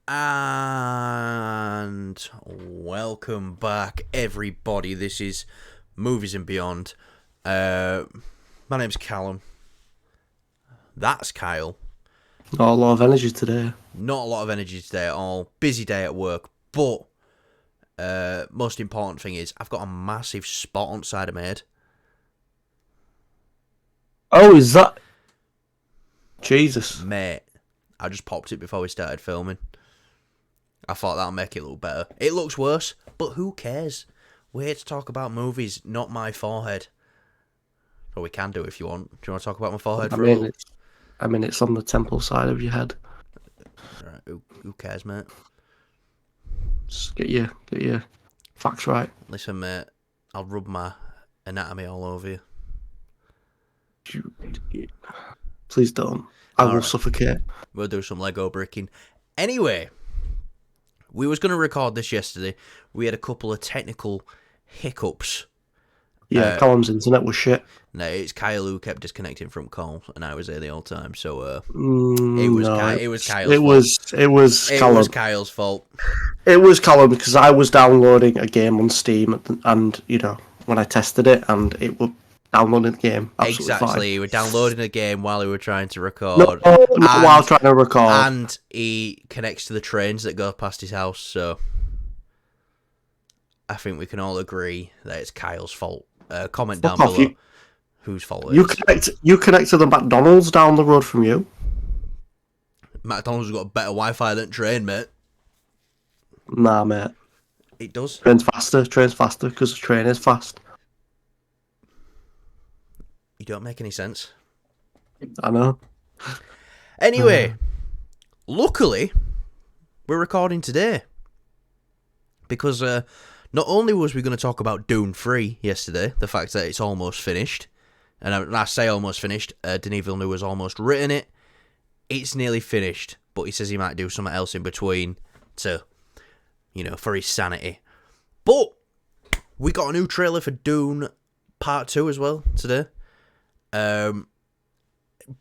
And welcome back, everybody. This is Movies and Beyond. My name's Callum. That's Kyle. Not a lot of energy today. Not a lot of energy today at all. Busy day at work. But most important thing is I've got a massive spot on the side of my head. Oh, is that... Jesus. Mate, I just popped it before we started filming. I thought that'll make it look better. It looks worse, but who cares? We're here to talk about movies, not my forehead. Well, we can do if you want. Do you want to talk about my forehead for a little? It's on the temple side of your head. Right, who cares, mate? Just get your facts right. Listen, mate, I'll rub my anatomy all over you. Please don't. I will suffocate. We'll do some Lego bricking. Anyway, we was going to record this yesterday. We had a couple of technical hiccups. Yeah, Callum's internet was shit. No, it's Kyle who kept disconnecting from call, and I was there the whole time. So it was Kyle's fault. It was Callum. It was Kyle's fault. It was Callum because I was downloading a game on Steam, and when I tested it, and it was downloading the game. Absolutely fine. You were downloading a game while we were trying to record. No, not while trying to record. And he connects to the trains that go past his house, so I think we can all agree that it's Kyle's fault. Comment down below whose fault it is. You connect to the McDonald's down the road from you. McDonald's has got better Wi-Fi than train, mate. Nah, mate. It does. Train's faster because the train is fast. You don't make any sense. I know. Anyway, luckily, we're recording today. Because not only was we going to talk about Dune 3 yesterday, the fact that it's almost finished, and when I say almost finished, Denis Villeneuve has almost written it. It's nearly finished, but he says he might do something else in between to, for his sanity. But we got a new trailer for Dune Part 2 as well today.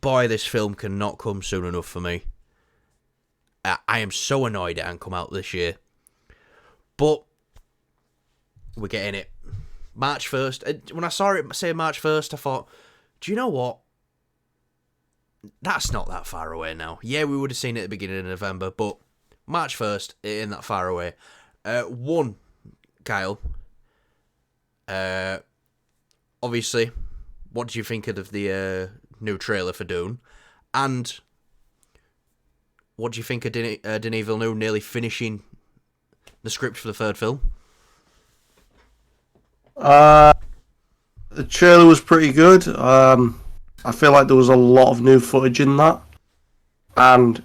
Boy, this film cannot come soon enough for me. I am so annoyed it hasn't come out this year. But we're getting it. March 1st. When I saw it say March 1st, I thought, do you know what? That's not that far away now. Yeah, we would have seen it at the beginning of November, but March 1st, it ain't that far away. Kyle. Obviously, what do you think of the new trailer for Dune? And what do you think of Denis Villeneuve nearly finishing the script for the third film? The trailer was pretty good. I feel like there was a lot of new footage in that, and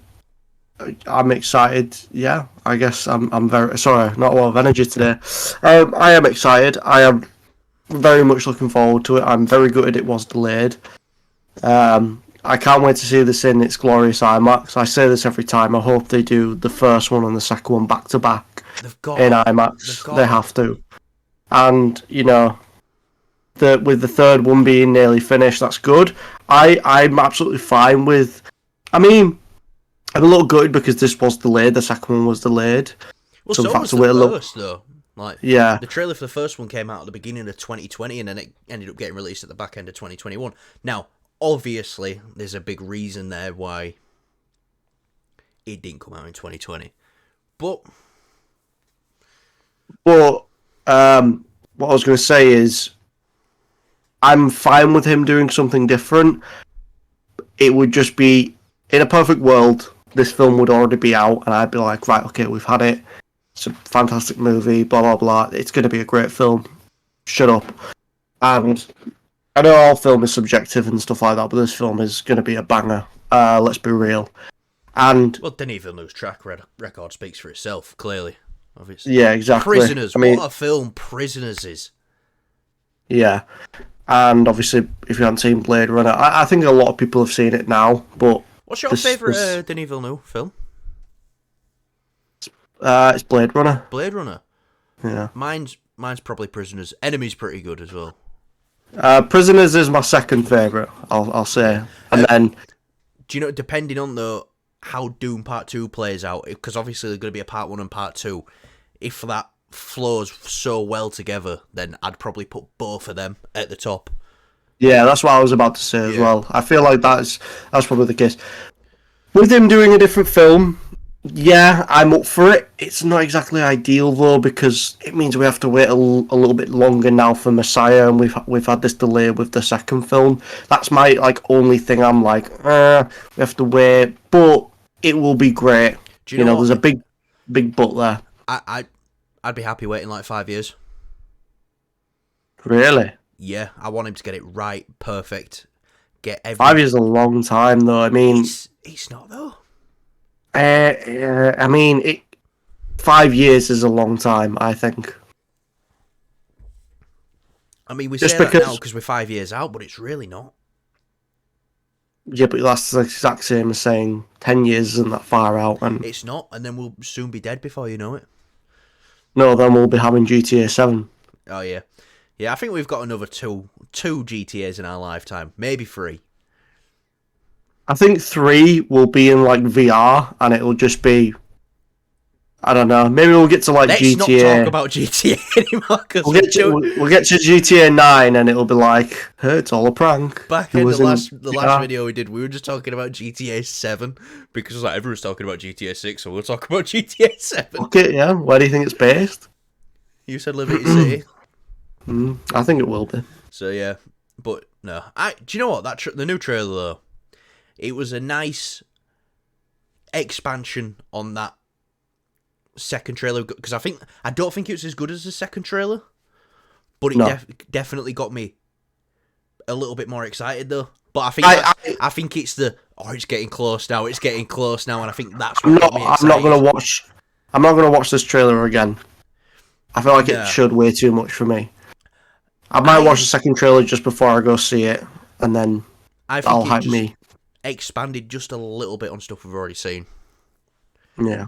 I'm excited. Yeah, I guess I'm very sorry. Not a lot of energy today. I am excited. I am very much looking forward to it. I'm very gutted it was delayed. I can't wait to see this in its glorious IMAX. I say this every time. I hope they do the first one and the second one back to back in IMAX. They have to. And with the third one being nearly finished, that's good. I'm absolutely fine with. I mean, I'm a little gutted because this was delayed. The second one was delayed. Well, so was the first, though. Yeah. The trailer for the first one came out at the beginning of 2020, and then it ended up getting released at the back end of 2021. Now, obviously, there's a big reason there why it didn't come out in 2020. But what I was going to say is, I'm fine with him doing something different. It would just be, in a perfect world, this film would already be out, and I'd be like, right, okay, we've had it. It's a fantastic movie, blah, blah, blah. It's going to be a great film. Shut up. And I know all film is subjective and stuff like that, but this film is going to be a banger. Let's be real. And well, Denis Villeneuve's track record speaks for itself, clearly. Obviously. Yeah, exactly. Prisoners. What a film Prisoners is. Yeah. And obviously, if you haven't seen Blade Runner, I think a lot of people have seen it now, but... What's your favourite Denis Villeneuve film? It's Blade Runner. Blade Runner? Yeah. Mine's probably Prisoners. Enemy's pretty good as well. Prisoners is my second favourite, I'll say. And then... Do you know, depending on how Dune Part 2 plays out, because obviously there's going to be a Part 1 and Part 2. If that flows so well together, then I'd probably put both of them at the top. Yeah, that's what I was about to say as well. I feel like that's probably the case. With him doing a different film, yeah, I'm up for it. It's not exactly ideal though, because it means we have to wait a little bit longer now for Messiah, and we've had this delay with the second film. That's my only thing. I'm like, we have to wait, but it will be great. Do you know there's a big but there. I'd be happy waiting like 5 years. Really? Yeah, I want him to get it right, perfect. Get 5 years is a long time though. I mean, it's not though. I mean, 5 years is a long time, I think. I mean, we say that now because we're 5 years out, but it's really not. Yeah, but that's the exact same as saying 10 years isn't that far out. And it's not, and then we'll soon be dead before you know it. No, then we'll be having GTA 7. Oh, yeah. Yeah, I think we've got another two GTAs in our lifetime. Maybe 3. I think 3 will be in VR, and it'll just be, I don't know. Maybe we'll get to Let's GTA. Let's not talk about GTA anymore. Cause we'll get to GTA 9, and it'll be like, hey, it's all a prank. Back in the last video we did, we were just talking about GTA 7 because everyone's talking about GTA 6, so we'll talk about GTA 7. Okay, yeah. Where do you think it's based? You said Liberty City. I think it will be. So yeah, but no. Do you know what the new trailer though? It was a nice expansion on that second trailer, because I don't think it's as good as the second trailer, but it definitely got me a little bit more excited though. But I think I think it's it's getting close now, and I think that's what got me excited. I'm not gonna watch this trailer again. I feel like it showed way too much for me. I might watch the second trailer just before I go see it, and then that'll hype me. Expanded just a little bit on stuff we've already seen. Yeah.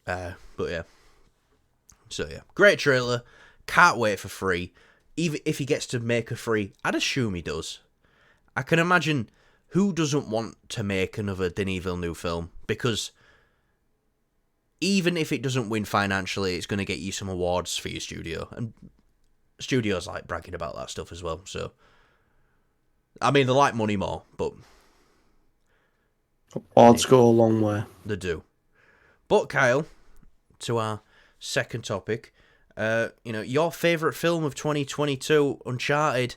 But yeah. So yeah, great trailer. Can't wait for 3. Even if he gets to make a 3, I'd assume he does. I can imagine who doesn't want to make another Denis Villeneuve film, because even if it doesn't win financially, it's going to get you some awards for your studio, and studios like bragging about that stuff as well. So, I mean, they like money more, but odds go a long way. They do. But Kyle, to our second topic, your favourite film of 2022, Uncharted.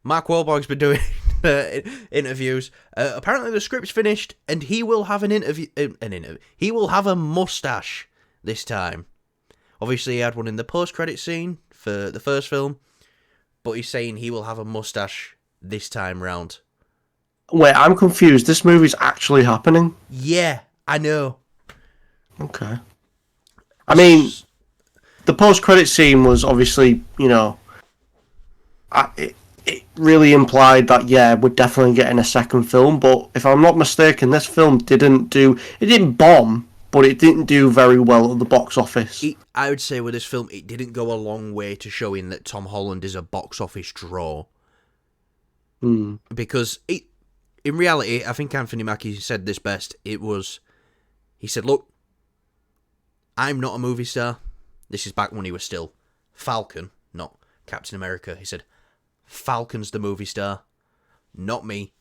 Mark Wahlberg's been doing interviews. Apparently the script's finished, and he will have an interview. He will have a mustache this time. Obviously, he had one in the post-credit scene for the first film, but he's saying he will have a mustache this time round. Wait, I'm confused. This movie's actually happening? Yeah, I know. Okay. I mean, the post-credit scene was obviously, it really implied that, we're definitely getting a second film, but if I'm not mistaken, this film didn't bomb, but it didn't do very well at the box office. I would say with this film, it didn't go a long way to showing that Tom Holland is a box office draw. Because in reality, I think Anthony Mackie said this best. He said, look, I'm not a movie star. This is back when he was still Falcon, not Captain America. He said, Falcon's the movie star, not me.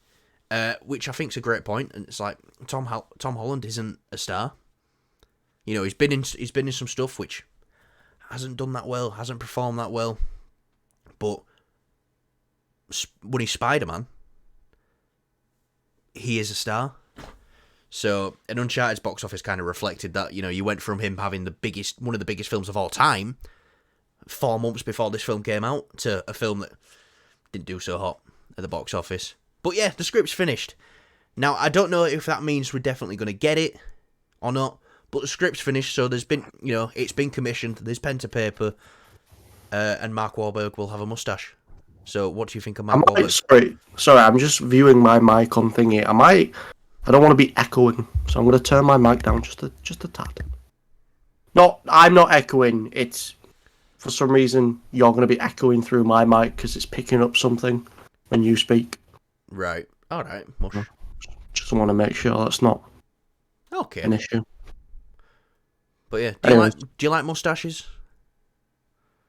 Which I think's a great point. And it's like, Tom Holland isn't a star. He's been in some stuff which hasn't done that well, hasn't performed that well. But when he's Spider-Man, he is a star. So, and Uncharted's box office kind of reflected that. You went from him having one of the biggest films of all time 4 months before this film came out to a film that didn't do so hot at the box office. But yeah, the script's finished. Now, I don't know if that means we're definitely going to get it or not, but the script's finished, so there's been, it's been commissioned, there's pen to paper, and Mark Wahlberg will have a mustache. So, what do you think of Mark Wahlberg? Sorry, I'm just viewing my mic on thingy. I don't want to be echoing, so I'm going to turn my mic down just a tad. No, I'm not echoing. It's, for some reason, you're going to be echoing through my mic because it's picking up something when you speak. Right. All right. Mush. Just want to make sure that's not Okay. an issue. But yeah, Anyways. do you like mustaches?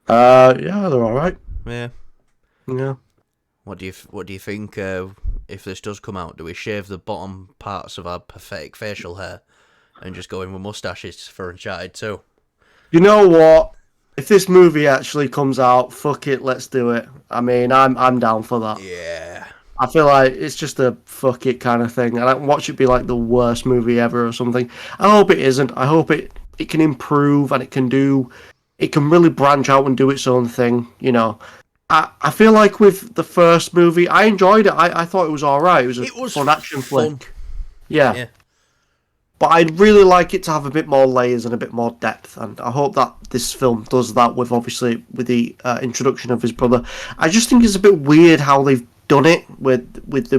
Yeah, they're all right. Yeah. Yeah. What do you think? If this does come out, do we shave the bottom parts of our pathetic facial hair and just go in with mustaches for Uncharted 2? You know what? If this movie actually comes out, fuck it, let's do it. I mean, I'm down for that. Yeah. I feel like it's just a fuck it kind of thing. I don't watch it be like the worst movie ever or something. I hope it isn't. I hope it can improve and it can really branch out and do its own thing. You know, I feel like with the first movie, I enjoyed it. I thought it was all right. It was a fun action flick. Yeah. But I'd really like it to have a bit more layers and a bit more depth, and I hope that this film does that with the introduction of his brother. I just think it's a bit weird how they've done it with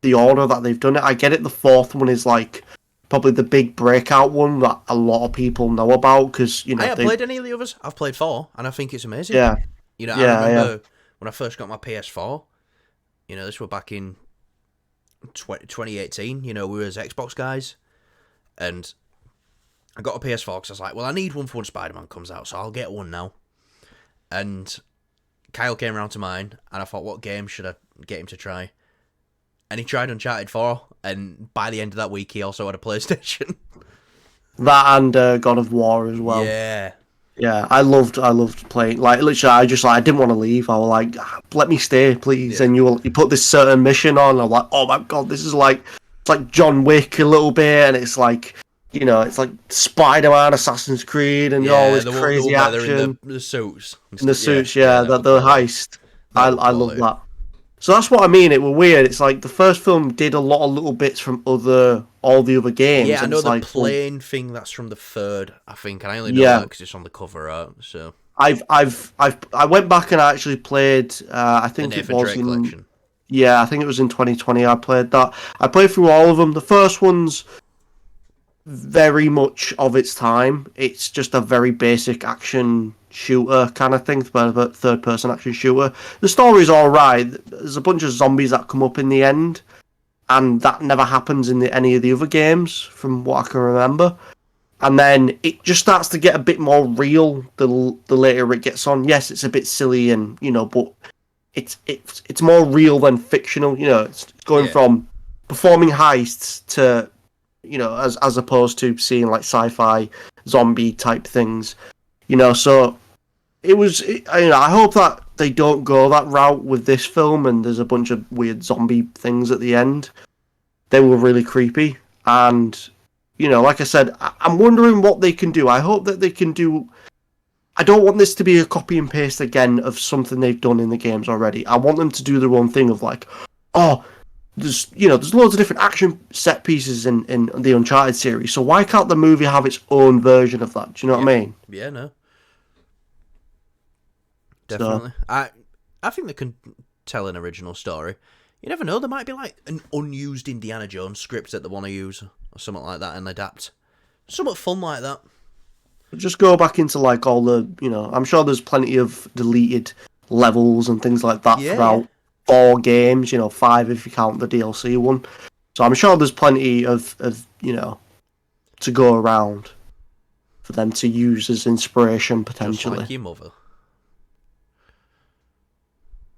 the order that they've done it. I get it. The fourth one is like probably the big breakout one that a lot of people know about because I haven't played any of the others. I've played 4, and I think it's amazing. Yeah, I remember when I first got my PS4. This was back in 2018. We were as Xbox guys. And I got a PS4 because I was like, well, I need one for when Spider-Man comes out, so I'll get one now. And Kyle came around to mine, and I thought, what game should I get him to try? And he tried Uncharted 4, and by the end of that week, he also had a PlayStation. That and God of War as well. Yeah. Yeah, I loved playing. Like literally, I didn't want to leave. I was like, let me stay, please. Yeah. And you put this certain mission on. I'm like, oh my god, this is like. It's like John Wick a little bit, and it's like, it's like Spider-Man, Assassin's Creed, and all this crazy action. In the suits. In the suits, the heist. I love that. So that's what I mean. It was weird. It's like the first film did a lot of little bits from all the other games. Yeah, I know the plane thing that's from the third, I think, and I only know that because it's on the cover art. So I went back and I actually played. I think the Nathan Drake collection. Yeah, I think it was in 2020 I played that. I played through all of them. The first one's very much of its time. It's just a very basic action shooter kind of thing, but third-person action shooter. The story's alright. There's a bunch of zombies that come up in the end, and that never happens in any of the other games, from what I can remember. And then it just starts to get a bit more real the later it gets on. Yes, it's a bit silly and, but... It's more real than fictional, it's going from performing heists to, as opposed to seeing like sci-fi zombie type things, so I hope that they don't go that route with this film and there's a bunch of weird zombie things at the end. They were really creepy and, like I said, I'm wondering what they can do. I hope that they can do... I don't want this to be a copy and paste again of something they've done in the games already. I want them to do their own thing of like, there's loads of different action set pieces in the Uncharted series. So why can't the movie have its own version of that? Do you know what I mean? Yeah, no. Definitely. So, I think they can tell an original story. You never know. There might be like an unused Indiana Jones script that they want to use or something like that and adapt. Something fun like that. Just go back into like all the, I'm sure there's plenty of deleted levels and things like that throughout 4 games, 5 if you count the DLC one. So I'm sure there's plenty of to go around for them to use as inspiration potentially. Just like your mother.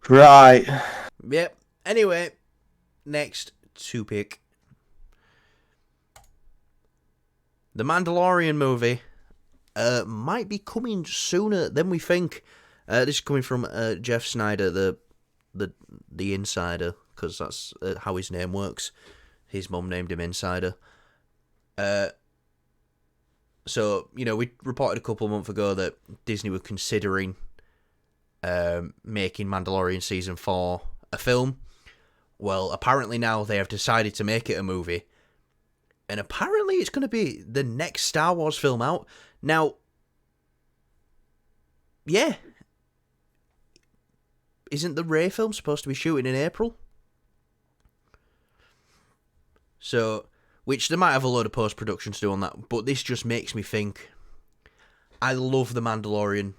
Right. Yep. Anyway, next to pick. The Mandalorian movie. Might be coming sooner than we think. This is coming from Jeff Snyder, the Insider, because that's how his name works. His mum named him Insider. So, we reported a couple of months ago that Disney were considering making Mandalorian Season 4 a film. Well, apparently now they have decided to make it a movie. And apparently it's going to be the next Star Wars film out. Now, yeah, isn't the Rey film supposed to be shooting in April? So, which they might have a load of post-production to do on that, but this just makes me think, I love The Mandalorian.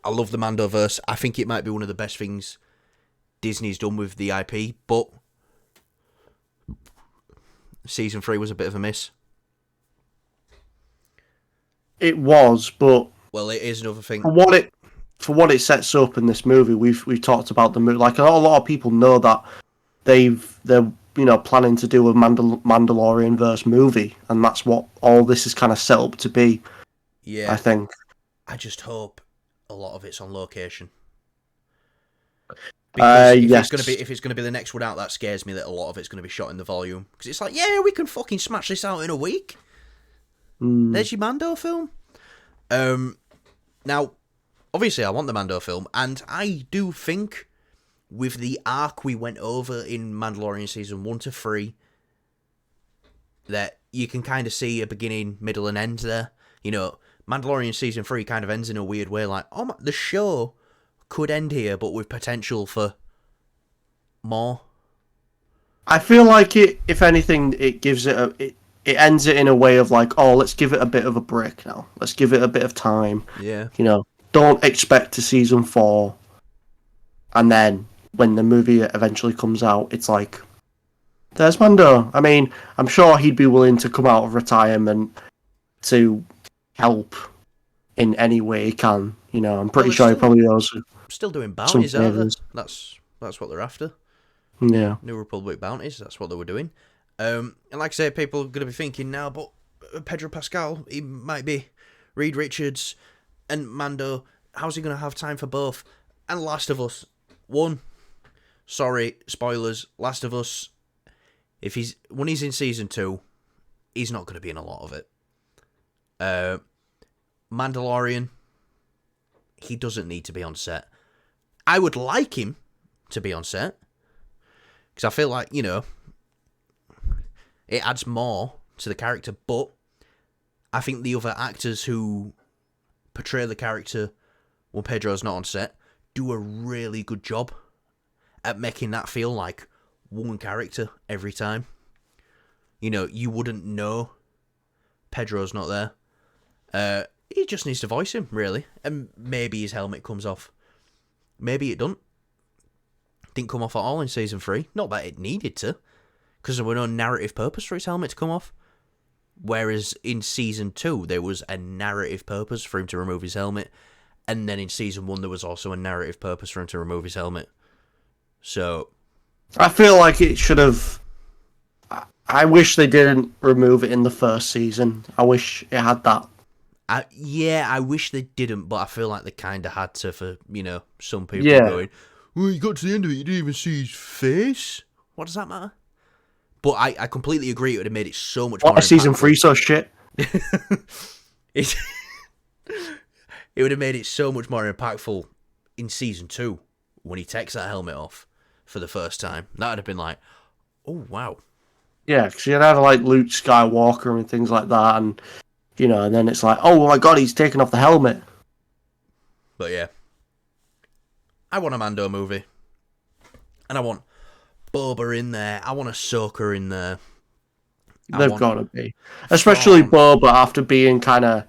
I love the Mandoverse. I think it might be one of the best things Disney's done with the IP, but Season 3 was a bit of a miss. It was, but Well, it is another thing. For what it sets up in this movie, we've talked about the movie. Like a lot of people know that they're planning to do a Mandalorian verse movie, and that's what all this is kind of set up to be. Yeah. I think. I just hope a lot of it's on location. Because yes. if it's gonna be the next one out, that scares me that a lot of it's gonna be shot in the volume. Because it's like, yeah, we can fucking smash this out in a week. There's your Mando film. Now, obviously, I want the Mando film, and I do think with the arc we went over in Mandalorian season 1 to 3, that you can kind of see a beginning, middle, and end there. You know, Mandalorian season 3 kind of ends in a weird way, like, oh, the show could end here, but with potential for more. I feel like if anything, it gives it ends it in a way of like, oh, let's give it a bit of a break now. Let's give it a bit of time. Yeah. Don't expect to season 4, and then when the movie eventually comes out, it's like, there's Mando. I mean, I'm sure he'd be willing to come out of retirement to help in any way he can. I'm pretty sure he probably knows. Still doing bounties, aren't they? That's what they're after. Yeah. New Republic bounties, that's what they were doing. And like I say, people are going to be thinking now, but Pedro Pascal, he might be Reed Richards and Mando. How's he going to have time for both? And Last of Us 1. Sorry, spoilers. Last of Us, when he's in season 2, he's not going to be in a lot of it. Mandalorian, he doesn't need to be on set. I would like him to be on set, because I feel like, it adds more to the character, but I think the other actors who portray the character when Pedro's not on set do a really good job at making that feel like one character every time. You wouldn't know Pedro's not there. He just needs to voice him, really, and maybe his helmet comes off. Maybe it don't. Didn't come off at all in season 3. Not that it needed to, because there was no narrative purpose for his helmet to come off. Whereas in season 2, there was a narrative purpose for him to remove his helmet, and then in season 1, there was also a narrative purpose for him to remove his helmet. So, I feel like it should have. I wish they didn't remove it in the first season. I wish it had that. I wish they didn't, but I feel like they kind of had to for, some people going, well, you got to the end of it, you didn't even see his face? What does that matter? But I completely agree, it would have made it so much more impactful. Season 3 so shit? It would have made it so much more impactful in season 2 when he takes that helmet off for the first time. That would have been like, oh, wow. Yeah, because you'd have like Luke Skywalker and things like that, and and then it's like, oh my god, he's taken off the helmet. But yeah, I want a Mando movie, and I want Boba in there. I want Ahsoka in there. They've got to be, especially Boba after being kind of,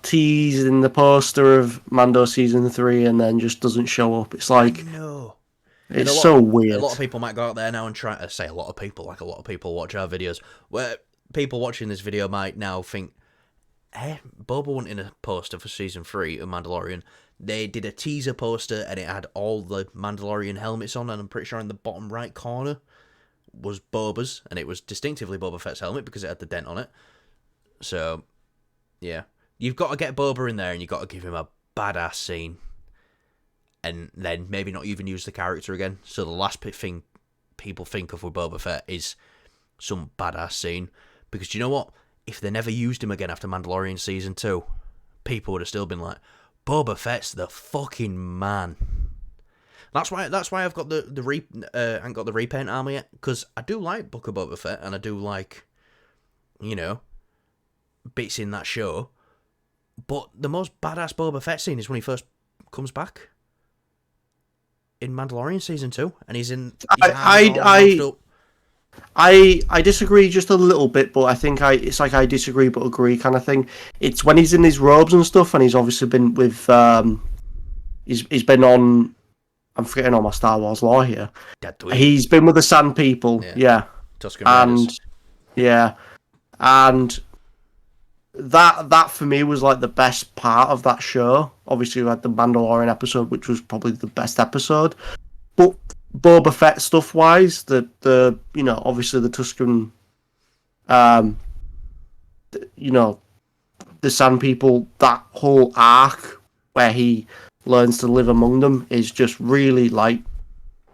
teased in the poster of Mando season 3, and then just doesn't show up. It's like, no. It's so weird. A lot of people might go out there now and try to say a lot of people watch our videos. Where people watching this video might now think, hey, Boba wasn't in a poster for season 3 of Mandalorian. They did a teaser poster and it had all the Mandalorian helmets on, and I'm pretty sure in the bottom right corner was Boba's, and it was distinctively Boba Fett's helmet because it had the dent on it. So, yeah. You've got to get Boba in there and you've got to give him a badass scene. And then maybe not even use the character again. So the last thing people think of with Boba Fett is some badass scene. Because do you know what? If they never used him again after Mandalorian Season 2, people would have still been like, Boba Fett's the fucking man. That's why I've got I haven't got the repaint armor yet. Because I do like Book of Boba Fett, and I do like, bits in that show. But the most badass Boba Fett scene is when he first comes back in Mandalorian Season 2, and he's in. I disagree just a little bit, but I think it's like I disagree but agree kind of thing. It's when he's in his robes and stuff, and he's obviously been with he's been on. I'm forgetting all my Star Wars lore here. He's been with the Sand People, yeah. Tusken Raiders. And that for me was like the best part of that show. Obviously, we had the Mandalorian episode, which was probably the best episode. But Boba Fett stuff wise, the obviously the Tuscan, um, you know, the Sand People, that whole arc where he learns to live among them is just really like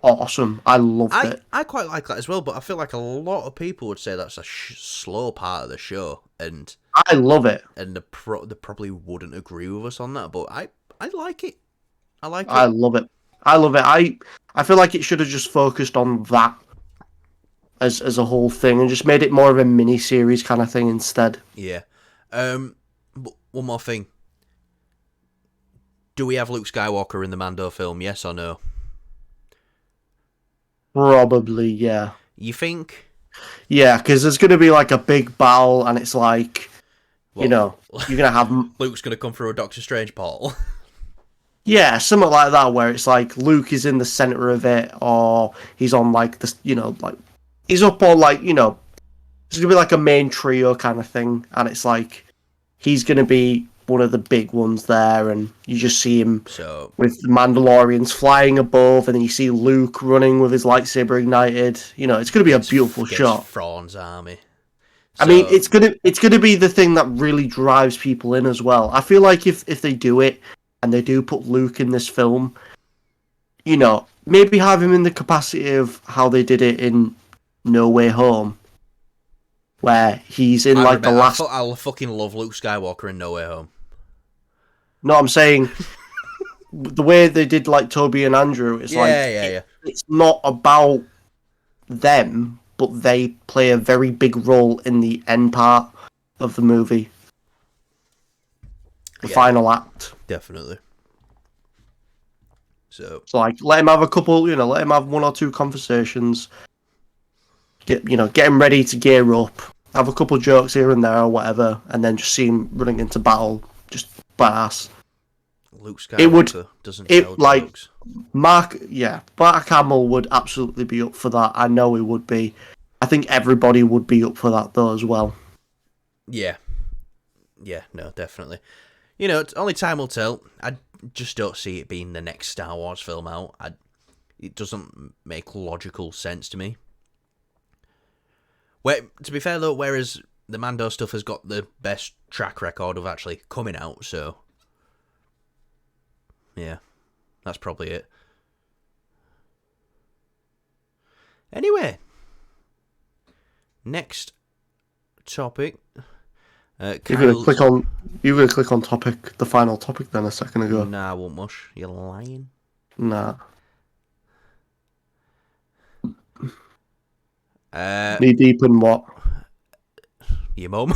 awesome. I loved it. I quite like that as well, but I feel like a lot of people would say that's a slow part of the show, and I love it. And they probably wouldn't agree with us on that, but I like it. I like it. I love it. I love it. I feel like it should have just focused on that as a whole thing and just made it more of a mini series kind of thing instead. Yeah. But one more thing. Do we have Luke Skywalker in the Mando film? Yes or no? Probably, yeah. You think? Yeah, because there's going to be like a big battle, and it's like, you're going to have... Luke's going to come through a Doctor Strange portal. Yeah, something like that, where it's like Luke is in the center of it, or he's on like this, like he's up on like, it's gonna be like a main trio kind of thing, and it's like he's gonna be one of the big ones there, and you just see him with the Mandalorians flying above, and then you see Luke running with his lightsaber ignited. It's gonna be a beautiful shot. Thrawn's army. I mean, it's gonna be the thing that really drives people in as well. I feel like if they do it. And they do put Luke in this film, maybe have him in the capacity of how they did it in No Way Home, where he's in the last... I'll fucking love Luke Skywalker in No Way Home. No, I'm saying the way they did like Toby and Andrew, it's it's not about them, but they play a very big role in the end part of the movie. The final act. Definitely. So like, let him have a couple, let him have one or two conversations. Get him ready to gear up. Have a couple jokes here and there or whatever, and then just see him running into battle. Just badass. Luke Skywalker doesn't tell jokes. Mark Hamill would absolutely be up for that. I know he would be. I think everybody would be up for that though as well. Yeah. Yeah, no, definitely. It's only time will tell. I just don't see it being the next Star Wars film out. It doesn't make logical sense to me. To be fair though, whereas the Mando stuff has got the best track record of actually coming out, so yeah, that's probably it. Anyway, next topic. You're gonna click on topic, the final topic then a second ago. Nah, I won't mush. You're lying. Nah. Knee deep in what? Your mum.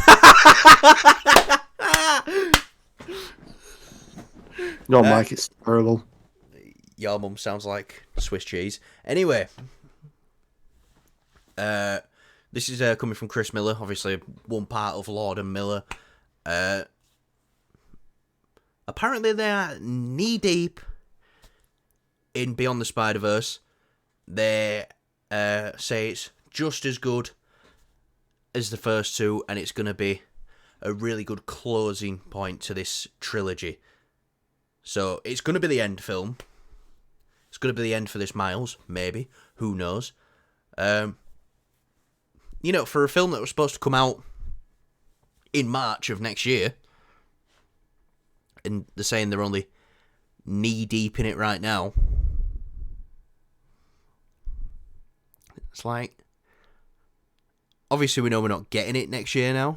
No, Mike, it's terrible. Your mum sounds like Swiss cheese. Anyway, this is coming from Chris Miller, obviously one part of Lord and Miller. Apparently they are knee-deep in Beyond the Spider-Verse. They say it's just as good as the first two, and it's going to be a really good closing point to this trilogy. So it's going to be the end film. It's going to be the end for this Miles, maybe. Who knows? For a film that was supposed to come out in March of next year, and they're saying they're only knee-deep in it right now, it's like, obviously we know we're not getting it next year now,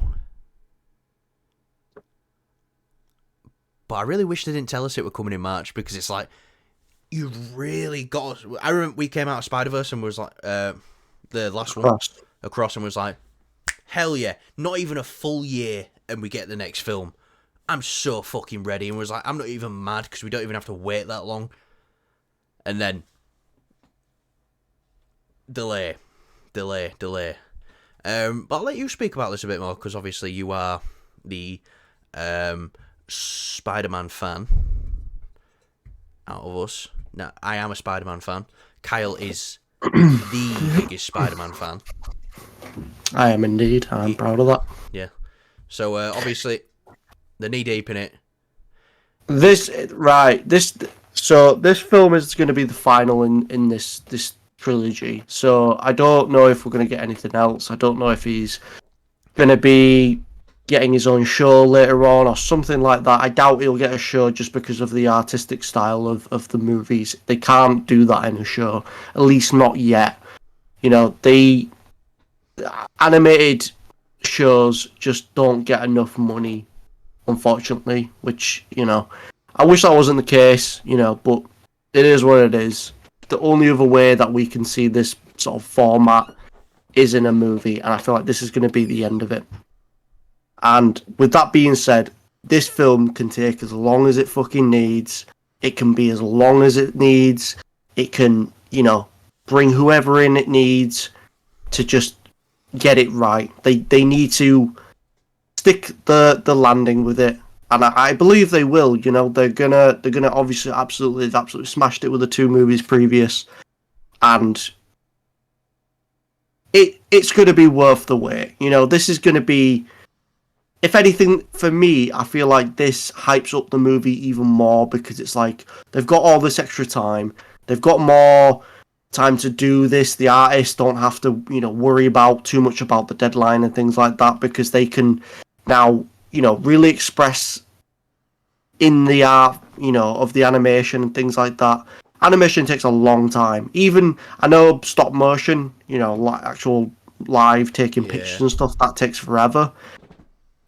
but I really wish they didn't tell us it were coming in March, because it's like, you really got us. I remember we came out of Spider-Verse and was like, the last one, Across, and was like, hell yeah, not even a full year and we get the next film. I'm so fucking ready. And was like, I'm not even mad because we don't even have to wait that long. And then delay. But I'll let you speak about this a bit more, because obviously you are the Spider-Man fan out of us. Now, I am a Spider-Man fan. Kyle is the biggest Spider-Man fan. I am indeed. I'm proud of that. Yeah. So obviously they're knee deep in it. This film is going to be the final in this trilogy. So I don't know if we're going to get anything else. I don't know if he's going to be getting his own show later on or something like that. I doubt he'll get a show just because of the artistic style of the movies. They can't do that in a show, at least not yet. You know, the animated shows just don't get enough money, unfortunately, which, you know, I wish that wasn't the case, you know, but it is what it is. The only other way that we can see this sort of format is in a movie, and I feel like this is going to be the end of it. And with that being said, this film can take as long as it fucking needs. It can be as long as it needs. It can, you know, bring whoever in it needs to just get it right. They need to stick the landing with it, and I believe they will. You know, they're gonna obviously they've absolutely smashed it with the two movies previous, and it's gonna be worth the wait. You know, this is gonna be, if anything, for me, I feel like this hypes up the movie even more because it's like they've got all this extra time, they've got more time to do this. The artists don't have to, you know, worry about too much about the deadline and things like that because they can now, you know, really express in the art, you know, of the animation and things like that. Animation takes a long time. Even, I know stop motion, you know, actual live taking pictures and stuff, that takes forever.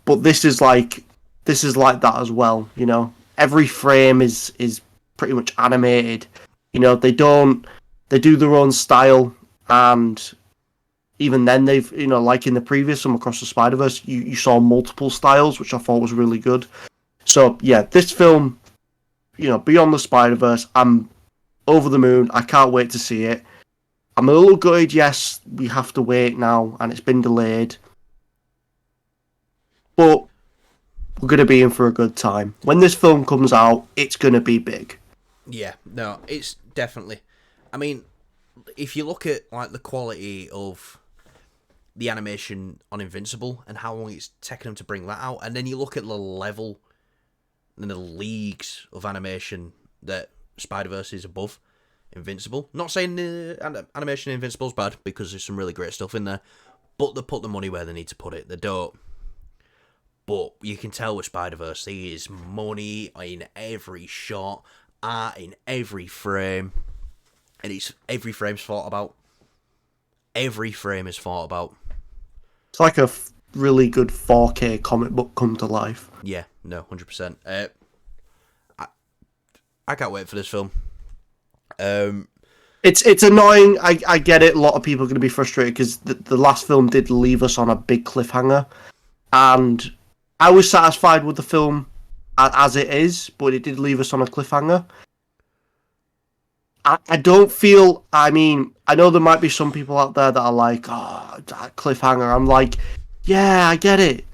But this is like that as well, you know. Every frame is pretty much animated. You know, they do their own style, and even then they've, you know, like in the previous one, Across the Spider-Verse, you saw multiple styles, which I thought was really good. So yeah, this film, you know, Beyond the Spider-Verse, I'm over the moon. I can't wait to see it. I'm a little gutted, yes, we have to wait now, and it's been delayed. But we're going to be in for a good time. When this film comes out, it's going to be big. Yeah, no, it's definitely. I mean, if you look at like the quality of the animation on Invincible and how long it's taken them to bring that out, and then you look at the level and the leagues of animation that Spider-Verse is above Invincible. Not saying the animation in Invincible is bad, because there's some really great stuff in there, but they put the money where they need to put it. They don't. But you can tell with Spider-Verse, there is money in every shot, art in every frame, and it's every frame's thought about. Every frame is thought about. It's like a really good 4K comic book come to life. Yeah, no, 100%. I can't wait for this film. It's annoying. I get it. A lot of people are going to be frustrated because the last film did leave us on a big cliffhanger, and I was satisfied with the film as it is, but it did leave us on a cliffhanger. I don't feel. I mean, I know there might be some people out there that are like, "Oh, that cliffhanger." I'm like, yeah, I get it,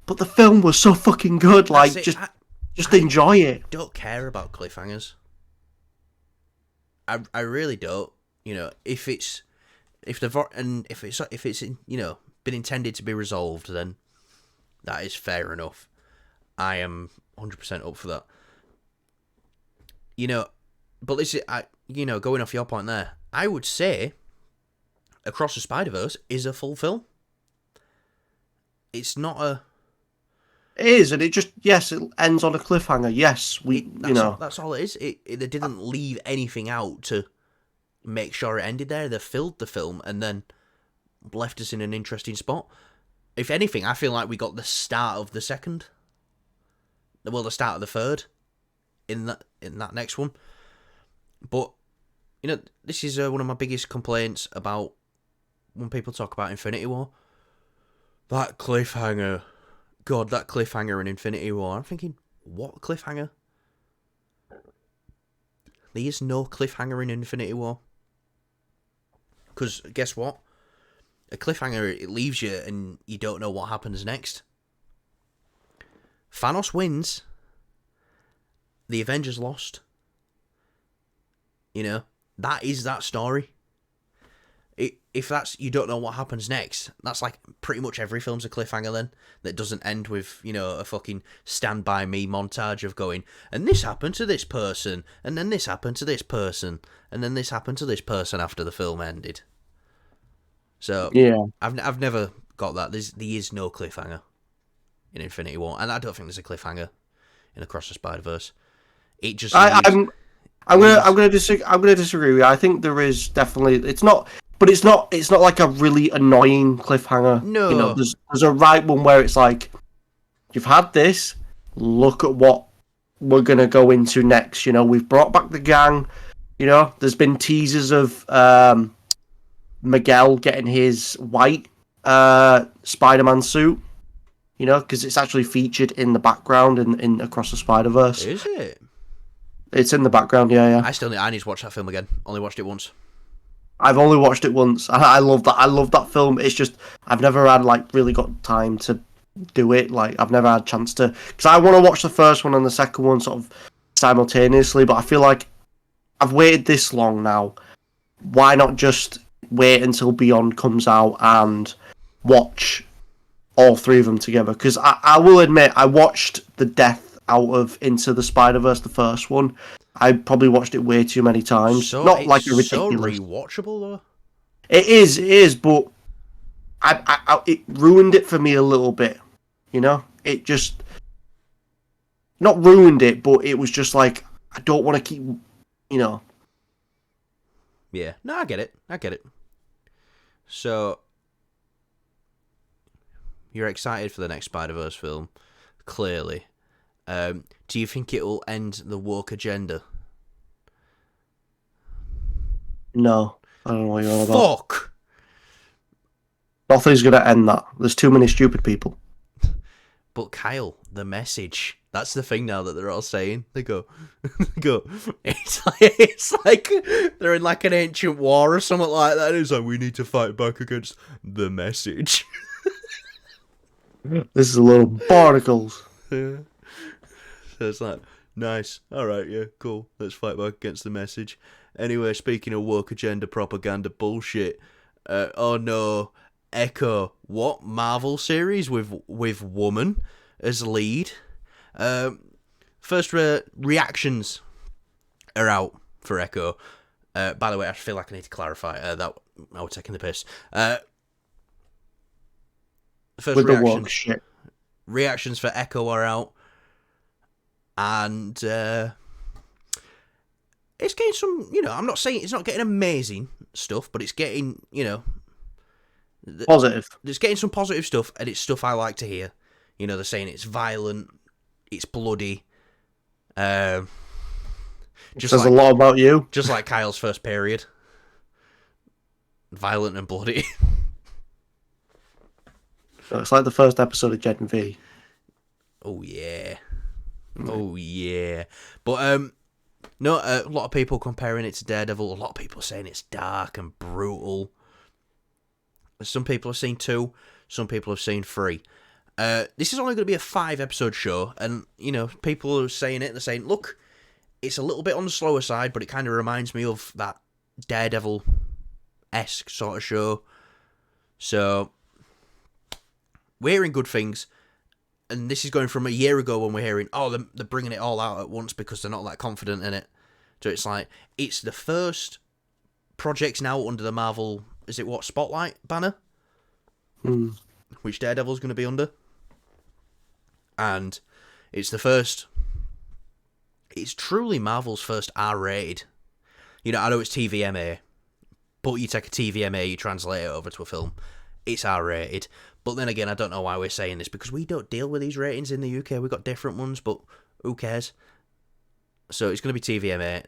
but the film was so fucking good. Like, just enjoy it. Don't care about cliffhangers. I really don't. You know, if it's you know, been intended to be resolved, then that is fair enough. I am 100% up for that. You know, but this is, you know, going off your point there, I would say Across the Spider-Verse is a full film. It's not a... It is, and it ends on a cliffhanger. Yes, that's all it is. They didn't leave anything out to make sure it ended there. They filled the film and then left us in an interesting spot. If anything, I feel like we got the start of the second. Well, the start of the third in that next one. But, you know, this is one of my biggest complaints about when people talk about Infinity War. That cliffhanger. God, that cliffhanger in Infinity War. I'm thinking, what cliffhanger? There is no cliffhanger in Infinity War. Because, guess what? A cliffhanger, it leaves you and you don't know what happens next. Thanos wins. The Avengers lost. You know, that is that story. if that's you don't know what happens next, that's like pretty much every film's a cliffhanger then that doesn't end with, you know, a fucking Stand By Me montage of going, and this happened to this person, and then this happened to this person, and then this happened to this person after the film ended. So Yeah, I've never got that. There is no cliffhanger in Infinity War, and I don't think there's a cliffhanger in Across the Spider-Verse. It just I'm gonna disagree with you. I think there is definitely it's not like a really annoying cliffhanger. No. You know, there's a right one where it's like, you've had this, look at what we're gonna go into next. You know, we've brought back the gang. You know, there's been teasers of Miguel getting his white Spider-Man suit. You know, because it's actually featured in the background in Across the Spider-Verse. Is it? It's in the background, yeah. I need to watch that film again. Only watched it once. I've only watched it once. I love that. I love that film. It's just I've never had really got time to do it. Like I've never had a chance to, because I want to watch the first one and the second one sort of simultaneously. But I feel like I've waited this long now. Why not just wait until Beyond comes out and watch all three of them together? Because I will admit I watched the death out of Into the Spider-Verse, the first one. I probably watched it way too many times. So Not like a it's so ridiculous. rewatchable though. It is, but it ruined it for me a little bit. You know, it just not ruined it, but it was just like I don't want to keep. You know. Yeah, no, I get it. So you're excited for the next Spider-Verse film, clearly. Do you think it will end the woke agenda? No, I don't know what you're on about. Fuck! Nothing's gonna end that. There's too many stupid people. But Kyle, the message. That's the thing now that they're all saying. They go, it's like they're in like an ancient war or something like that. It's like, we need to fight back against the message. This is a little barnacles. Yeah. So it's like, nice. Alright, yeah, cool. Let's fight back against the message. Anyway, speaking of woke agenda propaganda bullshit, oh no, Echo, what Marvel series with woman as lead? First reactions are out for Echo. By the way, I feel like I need to clarify that I was taking the piss. First with the woke shit. Reactions for Echo are out. And it's getting some, you know, I'm not saying it's not getting amazing stuff, but it's getting, you know, Positive. It's getting some positive stuff, and it's stuff I like to hear. You know, they're saying it's violent, it's bloody. Just says a lot about you. Just like Kyle's first period. Violent and bloody. It's like the first episode of Gen V. Oh, yeah. Oh, yeah. But, no, a lot of people comparing it to Daredevil. A lot of people saying it's dark and brutal. Some people have seen 2. Some people have seen 3. This is only going to be a 5-episode show. And, you know, people are saying it. They're saying, look, it's a little bit on the slower side, but it kind of reminds me of that Daredevil-esque sort of show. So, we're hearing good things. And this is going from a year ago when we're hearing, oh, they're bringing it all out at once because they're not that confident in it. So it's like, it's the first project now under the Marvel, is it what, Spotlight banner? Which Daredevil's going to be under. And it's the first, it's truly Marvel's first R-rated. You know, I know it's TVMA, but you take a TVMA, you translate it over to a film, it's R-rated. But then again, I don't know why we're saying this, because we don't deal with these ratings in the UK. We've got different ones, but who cares? So it's going to be TVMA.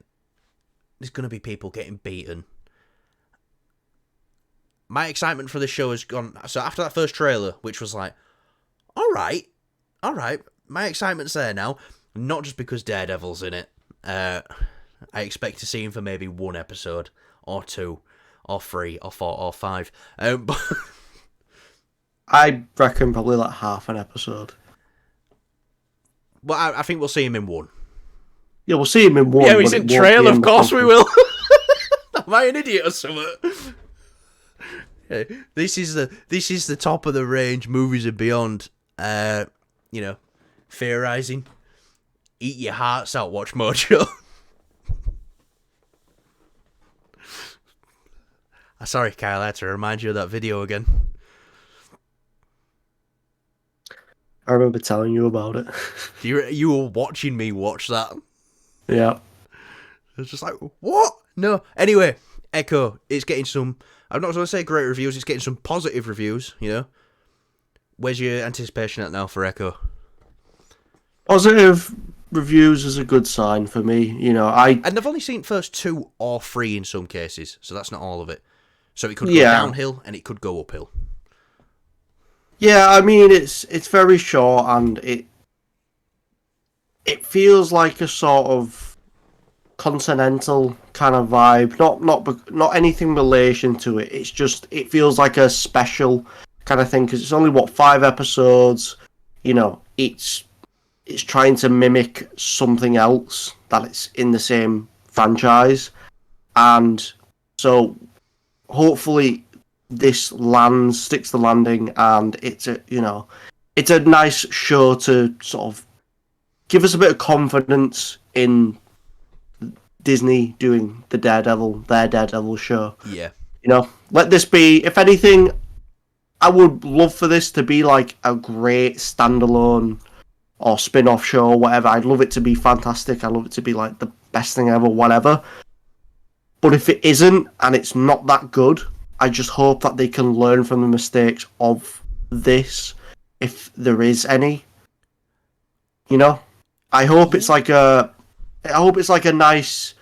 There's going to be people getting beaten. My excitement for the show has gone... So after that first trailer, which was like, all right, my excitement's there now. Not just because Daredevil's in it. I expect to see him for maybe 1 episode, or 2, or 3, or 4, or 5. But... I reckon probably like half an episode. Well, I think we'll see him in 1. Yeah, we'll see him in 1. Yeah, he's in trailer, of course we will. Am I an idiot or something? This is the top of the range movies and beyond. Theorizing. Eat your hearts out. Watch Mojo. Sorry, Kyle. I had to remind you of that video again. I remember telling you about it. You were watching me watch that. Yeah. I was just like, what? No. Anyway, Echo, it's getting some... I'm not going to say great reviews, it's getting some positive reviews, you know? Where's your anticipation at now for Echo? Positive reviews is a good sign for me. You know, And I've only seen first 2 or 3 in some cases, so that's not all of it. So it could go downhill and it could go uphill. Yeah, I mean, it's very short and it feels like a sort of continental kind of vibe. Not anything in relation to it. It's just it feels like a special kind of thing because it's only 5 episodes. You know, it's trying to mimic something else that it's in the same franchise, and so hopefully this sticks the landing, and it's a nice show to sort of give us a bit of confidence in Disney doing their Daredevil show. Yeah. You know, let this be, if anything, I would love for this to be like a great standalone or spin-off show or whatever. I'd love it to be fantastic. I'd love it to be like the best thing ever, whatever. But if it isn't, and it's not that good, I just hope that they can learn from the mistakes of this, if there is any. You know, I hope it's like a nice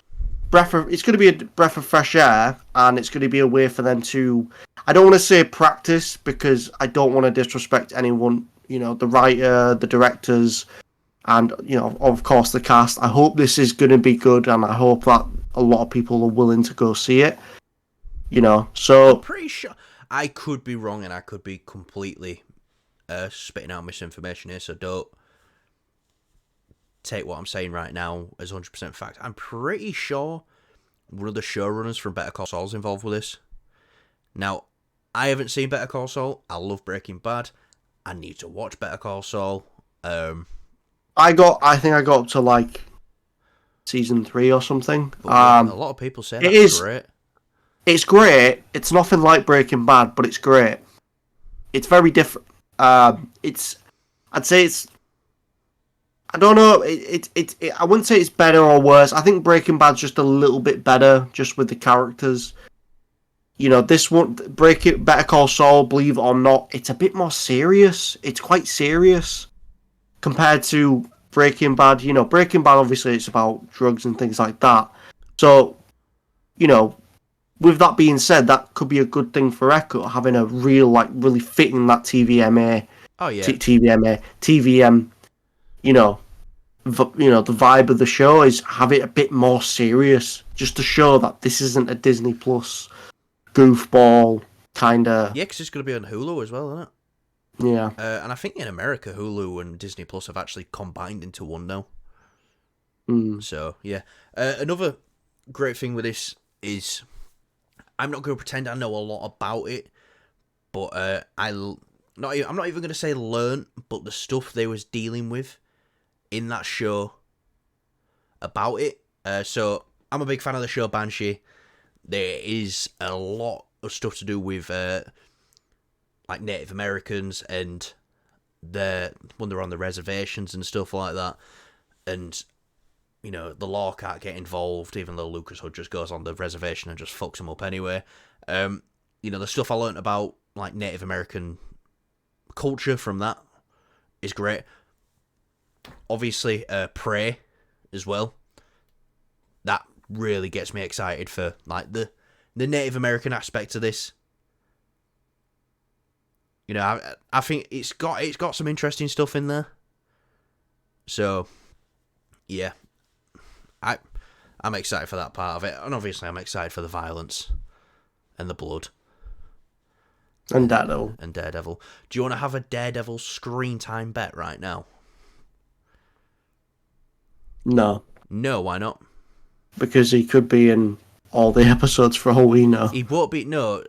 breath of. It's going to be a breath of fresh air, and it's going to be a way for them to. I don't want to say practice because I don't want to disrespect anyone. You know, the writer, the directors, and of course, the cast. I hope this is going to be good, and I hope that a lot of people are willing to go see it. You know, so I'm pretty sure I could be wrong, and I could be completely spitting out misinformation here. So don't take what I'm saying right now as 100% fact. I'm pretty sure one of the showrunners from Better Call Saul is involved with this. Now, I haven't seen Better Call Saul. I love Breaking Bad. I need to watch Better Call Saul. I think I got up to like season 3 or something. A lot of people say that's great. It's great. It's nothing like Breaking Bad, but it's great. It's very different. I'd say it's. I don't know. I wouldn't say it's better or worse. I think Breaking Bad's just a little bit better, just with the characters. You know, this one, Better Call Saul, believe it or not, it's a bit more serious. It's quite serious compared to Breaking Bad. You know, Breaking Bad, obviously, it's about drugs and things like that. So, you know, with that being said, that could be a good thing for Echo, having a real, like, really fitting that TVMA. Oh, yeah. TVM, you know, the vibe of the show is have it a bit more serious, just to show that this isn't a Disney Plus goofball kind of. Yeah, because it's going to be on Hulu as well, isn't it? Yeah. And I think in America, Hulu and Disney Plus have actually combined into one now. So, yeah. Another great thing with this is, I'm not going to pretend I know a lot about it, but I'm not even going to say learn, but the stuff they was dealing with in that show about it. So, I'm a big fan of the show Banshee. There is a lot of stuff to do with like Native Americans and when they're on the reservations and stuff like that. And, you know, the law can't get involved, even though Lucas Hood just goes on the reservation and just fucks them up anyway. You know, the stuff I learnt about, like, Native American culture from that is great. Obviously, Prey as well. That really gets me excited for, like, the Native American aspect of this. You know, I think it's got some interesting stuff in there. So, yeah. I'm excited for that part of it. And obviously I'm excited for the violence and the blood. And Daredevil. Do you want to have a Daredevil screen time bet right now? No. No, why not? Because he could be in all the episodes for all we know. He won't be. No,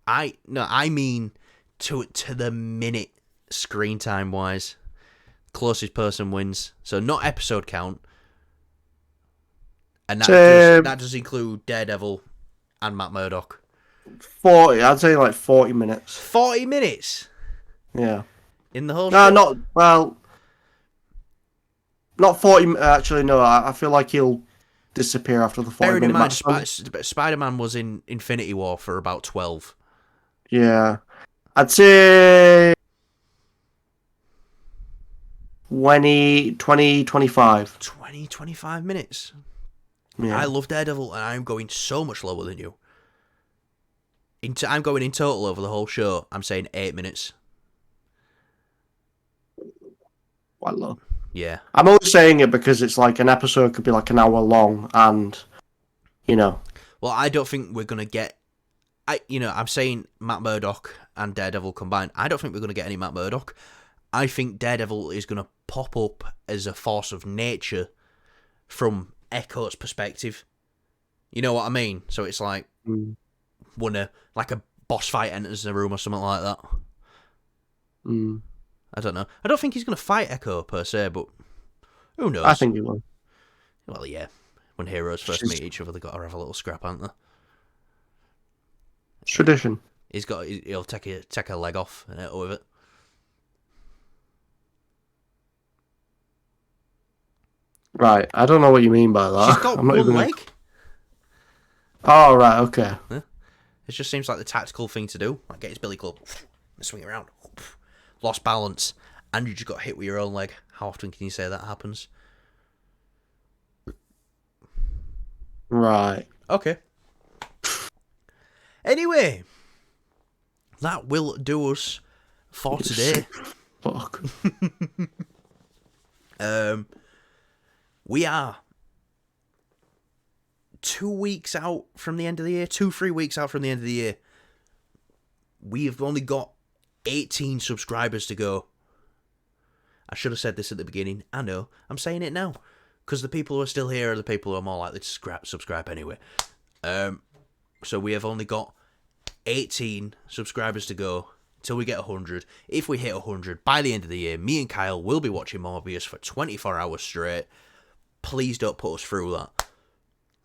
I mean to the minute screen time wise. Closest person wins. So not episode count. And that does include Daredevil and Matt Murdock. 40. I'd say like 40 minutes. 40 minutes. Yeah. In the whole No, show? not 40. Actually, no. I feel like he'll disappear after the 40 Bearing in minute mind, Spider-Man was in Infinity War for about 12. Yeah. I'd say 20, 25. 25 minutes. Yeah. I love Daredevil, and I'm going so much lower than you. I'm going in total over the whole show. I'm saying 8 minutes. Quite low. Yeah. I'm only saying it because it's like an episode could be like an hour long, and Well, I don't think we're gonna get. I'm saying Matt Murdock and Daredevil combined. I don't think we're gonna get any Matt Murdock. I think Daredevil is gonna pop up as a force of nature from Echo's perspective. You know what I mean? So it's like when a boss fight enters the room or something like that. I don't know. I don't think he's going to fight Echo per se, but who knows? I think he will. Well, yeah. When heroes first meet each other, they've got to have a little scrap, haven't they? It's tradition. He'll take a leg off and hit with it. Right. I don't know what you mean by that. She's got one leg. Oh, right. Okay. Yeah. It just seems like the tactical thing to do. Like, get his billy club and swing around. Lost balance, and you just got hit with your own leg. How often can you say that happens? Right. Okay. Anyway, that will do us for today. Fuck. We are 2 weeks out from the end of the year. 3 weeks out from the end of the year. We have only got 18 subscribers to go. I should have said this at the beginning. I know. I'm saying it now. Because the people who are still here are the people who are more likely to subscribe anyway. So we have only got 18 subscribers to go till we get 100. If we hit 100 by the end of the year, me and Kyle will be watching Morbius for 24 hours straight. Please don't put us through that.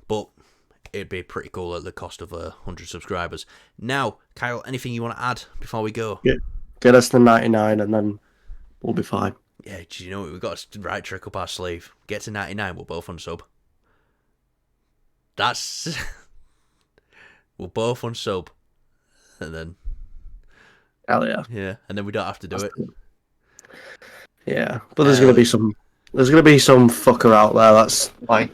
But it'd be pretty cool at the cost of 100 subscribers. Now, Kyle, anything you want to add before we go? Yeah. Get us to 99 and then we'll be fine. Yeah, do you know what? We've got a right trick up our sleeve. Get to 99, we'll both unsub. That's... we'll both unsub. And then... Hell yeah. Yeah, and then we don't have to do it. Yeah, but there's gonna be some fucker out there that's like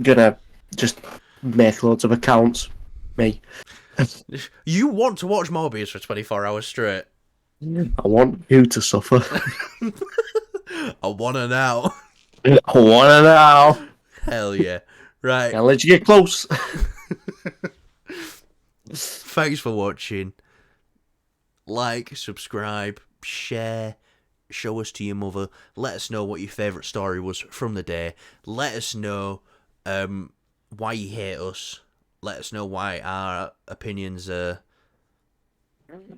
gonna just make loads of accounts. Me. You want to watch Morbius for 24 hours straight? I want you to suffer. I wanna now. I wanna now. Hell yeah. Right. I'll let you get close. Thanks for watching. Like, subscribe, share, show us to your mother. Let us know what your favourite story was from the day. Let us know why you hate us. Let us know why our opinions are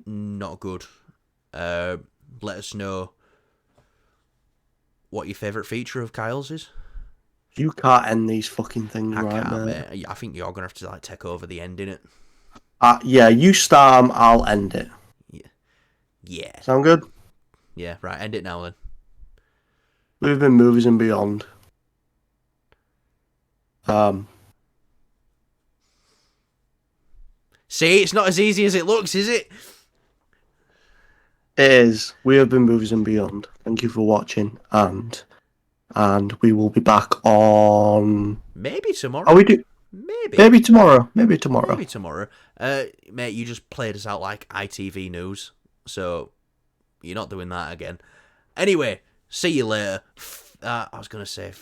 not good. Let us know what your favourite feature of Kyle's is. You can't end these fucking things right, man. Mate. I think you're going to have to take over the end, innit? Yeah, you start 'em, I'll end it. Yeah. Sound good? Yeah, right, end it now then. We've been movies and beyond. See, it's not as easy as it looks, is it? It is. We have been movies and beyond. Thank you for watching, and we will be back on maybe tomorrow. Oh, we do. Maybe tomorrow. Maybe tomorrow. Mate, you just played us out like ITV News, so you're not doing that again. Anyway, see you later. I was gonna say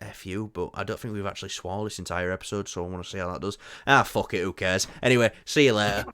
F you, but I don't think we've actually swore this entire episode, so I want to see how that does. Fuck it, who cares? Anyway, see you later.